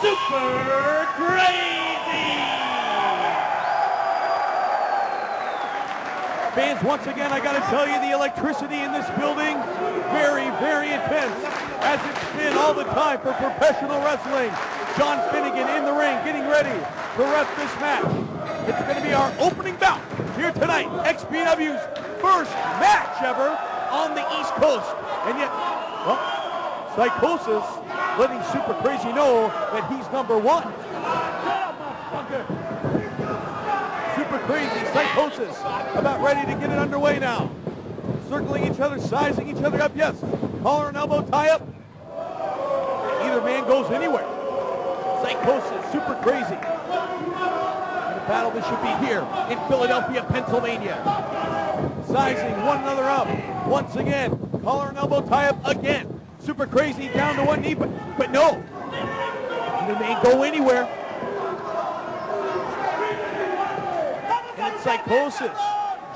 Super Crazy! Fans, once again, I gotta tell you, the electricity in this building, very, very intense, as it's been all the time for professional wrestling. John Finnegan in the ring, getting ready to ref this match. It's gonna be our opening bout here tonight. XPW's first match ever on the East Coast. And yet, well, Psicosis letting Super Crazy know that he's number one. Super Crazy, Psicosis, about ready to get it underway now. Circling each other, sizing each other up, yes. Collar and elbow tie-up. Either man goes anywhere. Psicosis, Super Crazy. And a battle that should be here in Philadelphia, Pennsylvania. Sizing one another up. Once again, collar and elbow tie-up again. Super Crazy down to one knee, but no. Either man go anywhere. And it's Psicosis.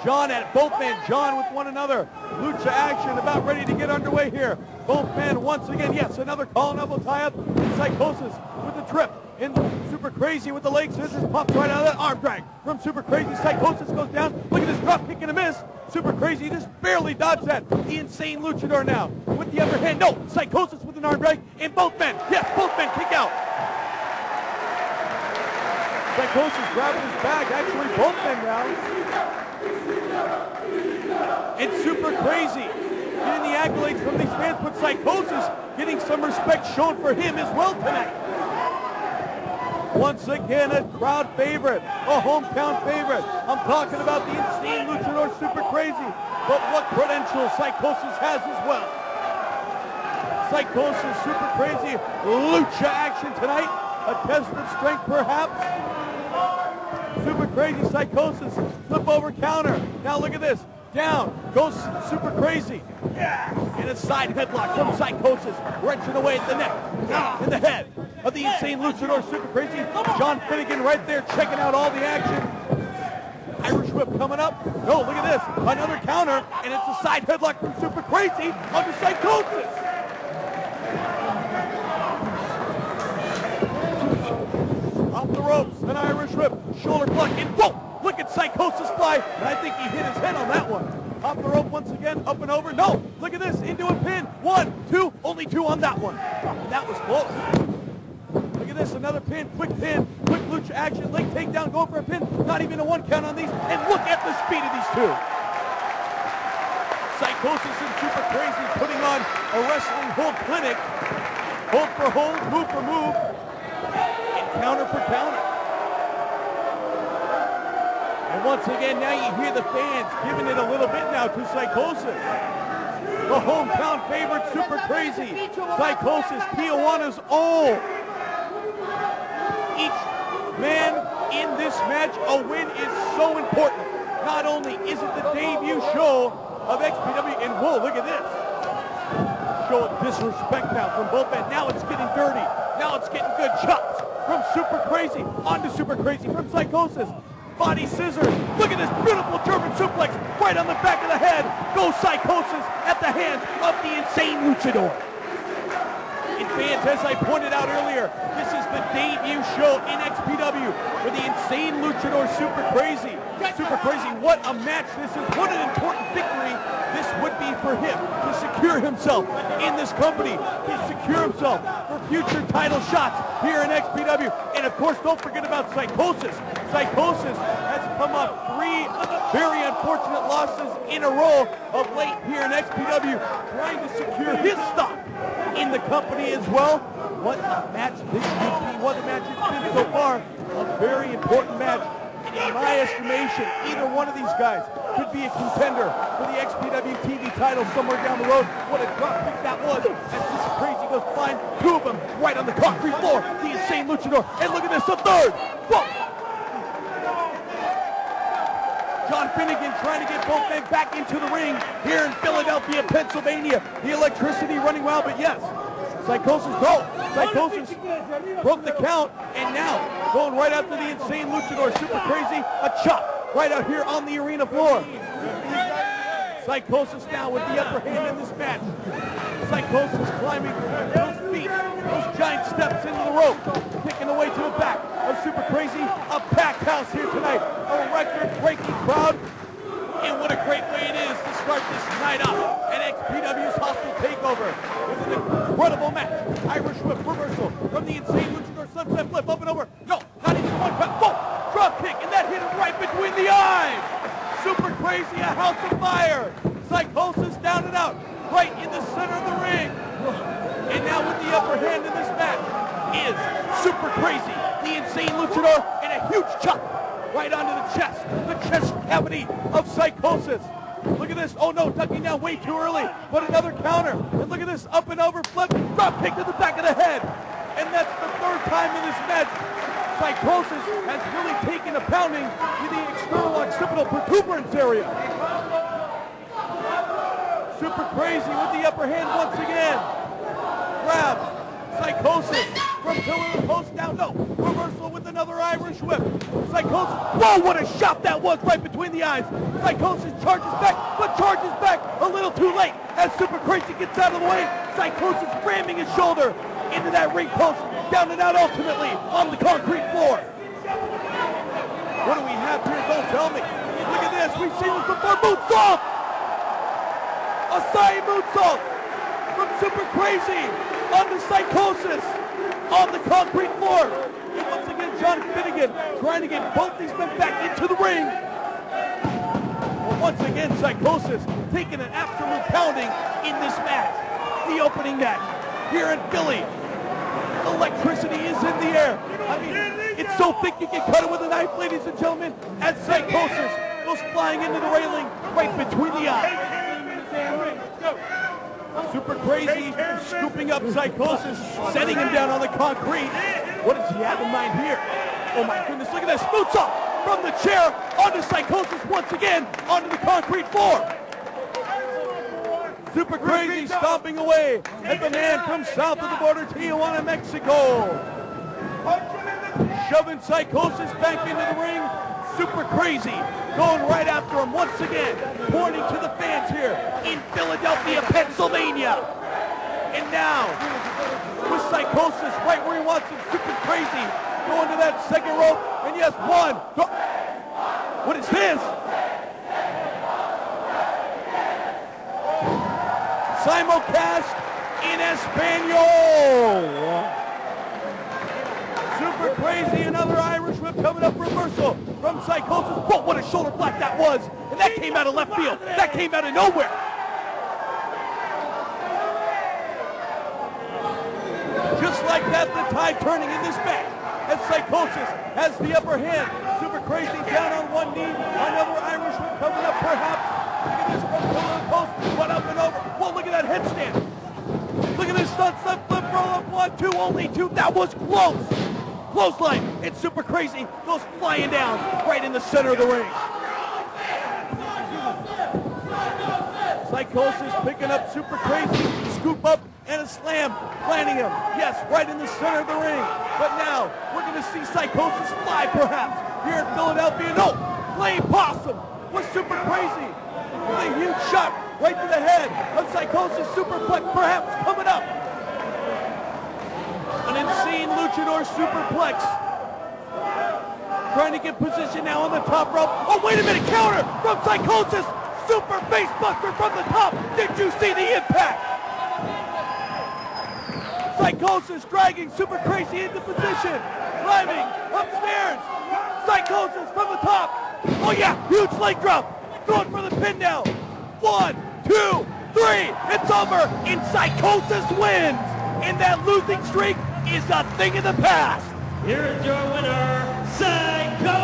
John at it. Both men, John with one another. Lucha action about ready to get underway here. Both men once again, yes, another collar and elbow tie-up. Psicosis with the trip. And Super Crazy with the leg scissors pops right out of that arm drag from Super Crazy. Psicosis goes down. Look at this drop kick and a miss. Super Crazy just barely dodged that. The insane luchador now with the upper hand. No, Psicosis with an arm drag. And both men, yes, both men kick out. Psicosis grabbing his bag. Actually, both men now. And Super Crazy getting the accolades from these fans, but Psicosis getting some respect shown for him as well tonight. Once again, a crowd favorite, a hometown favorite. I'm talking about the insane luchador Super Crazy, but what credentials Psicosis has as well. Psicosis, Super Crazy, lucha action tonight, a test of strength perhaps. Super Crazy, Psicosis, flip over counter. Now look at this. Down goes Super Crazy. And a side headlock from Psicosis, wrenching away at the neck, in the head of the insane luchador Super Crazy. John Finnegan right there checking out all the action. Irish whip coming up. No, look at this. Another counter, and it's a side headlock from Super Crazy onto Psicosis. Off the ropes, an Irish whip, shoulder block, and whoa! Look at Psicosis fly, and I think he hit his head on that one. Off the rope once again, up and over. No, look at this, into a pin. 1, 2, only 2 on that one. And that was close. Look at this, another pin, quick lucha action, leg takedown, going for a pin. Not even a 1 count on these, and look at the speed of these two. Psicosis and Super Crazy putting on a wrestling hold clinic. Hold for hold, move for move, and counter for counter. And once again, now you hear the fans giving it a little bit now to Psicosis. The hometown favorite, Super Crazy. Psicosis, Tijuana's own. Each man in this match, a win is so important. Not only is it the debut show of XPW, and whoa, look at this. Show of disrespect now from both men. Now it's getting dirty. Now it's getting good chops from Super Crazy onto Super Crazy from Psicosis. Body scissors. Look at this beautiful German suplex right on the back of the head. Goes Psicosis at the hands of the insane luchador. And fans, as I pointed out earlier, this is the debut show in XPW for the insane luchador Super Crazy. Super Crazy, what a match this is. What an important victory this would be for him to secure himself in this company, to secure himself for future title shots here in XPW. And of course, don't forget about Psicosis. Psicosis has come off 3 very unfortunate losses in a row of late here in XPW, trying to secure his stock in the company as well. What a match this should be. What a match it's been so far. A very important match. In my estimation, either one of these guys could be a contender for the XPW TV title somewhere down the road. What a drop kick that was. As Super Crazy goes flying, 2 of them right on the concrete floor. The insane luchador. And look at this, a third. Whoa. John Finnegan trying to get both men back into the ring here in Philadelphia, Pennsylvania. The electricity running wild, but yes, Psicosis broke the count, and now going right after the insane luchador Super Crazy, a chop right out here on the arena floor. Psicosis now with the upper hand in this match. Psicosis climbing those feet, those giant steps into the rope. way to the back of Super Crazy. A packed house here tonight. A record-breaking crowd. And what a great way it is to start this night off at XPW's Hostile Takeover with an incredible match. Irish whip reversal from the insane luchador sunset flip up and over. No, not even one cut. Boom! Drop kick, and that hit him right between the eyes. Super Crazy, a house of fire. Psicosis down and out, right in the center of the ring. And now with the upper hand in this match is Super Crazy, the insane luchador, and a huge chop right onto the chest cavity of Psicosis. Look at this. Oh no, ducking down way too early, but another counter. And look at this, up and over flip, drop kick to the back of the head. And that's the third time in this match Psicosis has really taken a pounding to the external occipital protuberance area. Super Crazy with the upper hand once again. Grabs Psicosis from pillar to post down. No, reversal with another Irish whip. Psicosis, whoa, what a shot that was right between the eyes. Psicosis charges back, but charges back a little too late as Super Crazy gets out of the way. Psicosis ramming his shoulder into that ring post, down and out ultimately on the concrete floor. What do we have here? Don't tell me. Look at this, we've seen this before. Moonsault! A side moonsault from Super Crazy onto Psicosis on the concrete floor. And once again, John Finnegan trying to get both these men back into the ring. Well, once again, Psicosis taking an absolute pounding in this match. The opening match here in Philly. Electricity is in the air. I mean, it's so thick you can cut it with a knife, ladies and gentlemen, as Psicosis goes flying into the railing right between the eyes. Super Crazy scooping up Psicosis, setting him down on the concrete. What does he have in mind here? Oh my goodness, look at this. Moonsault from the chair onto Psicosis once again onto the concrete floor. Super Crazy stomping away as the man from south of the border, Tijuana, Mexico. Shoving Psicosis back into the ring. Super Crazy going right after him once again, pointing to the fans here in Philadelphia, Pennsylvania. And now, with Psicosis right where he wants him, Super Crazy going to that second rope. And yes, one. What is this? Simulcast in Espanol. Super Crazy, another Irish whip coming up, reversal from Psicosis. Whoa, what a shoulder block that was. And that came out of left field. That came out of nowhere. Just like that, the tide turning in this match as Psicosis has the upper hand. Super Crazy down on one knee. Another Irish whip coming up, perhaps. Look at this from pillar to post. One up and over. Whoa, look at that headstand. Look at this sunset flip, roll up, 1, 2, only 2. That was close. Clothesline, and Super Crazy goes flying down right in the center of the ring. Psicosis picking up Super Crazy, scoop up, and a slam, planting him. Yes, right in the center of the ring. But now, we're going to see Psicosis fly, perhaps, here in Philadelphia. No, playing possum with Super Crazy. With a huge shot right to the head of Psicosis. Superplex, perhaps, coming up. An insane luchador superplex. Trying to get position now on the top rope. Oh, wait a minute, counter from Psicosis. Super facebuster from the top. Did you see the impact? Psicosis dragging Super Crazy into position. Driving upstairs. Psicosis from the top. Oh yeah, huge leg drop. Going for the pin now. 1, 2, 3. It's over. And Psicosis wins. And that losing streak is a thing of the past. Here is your winner, Psicosis.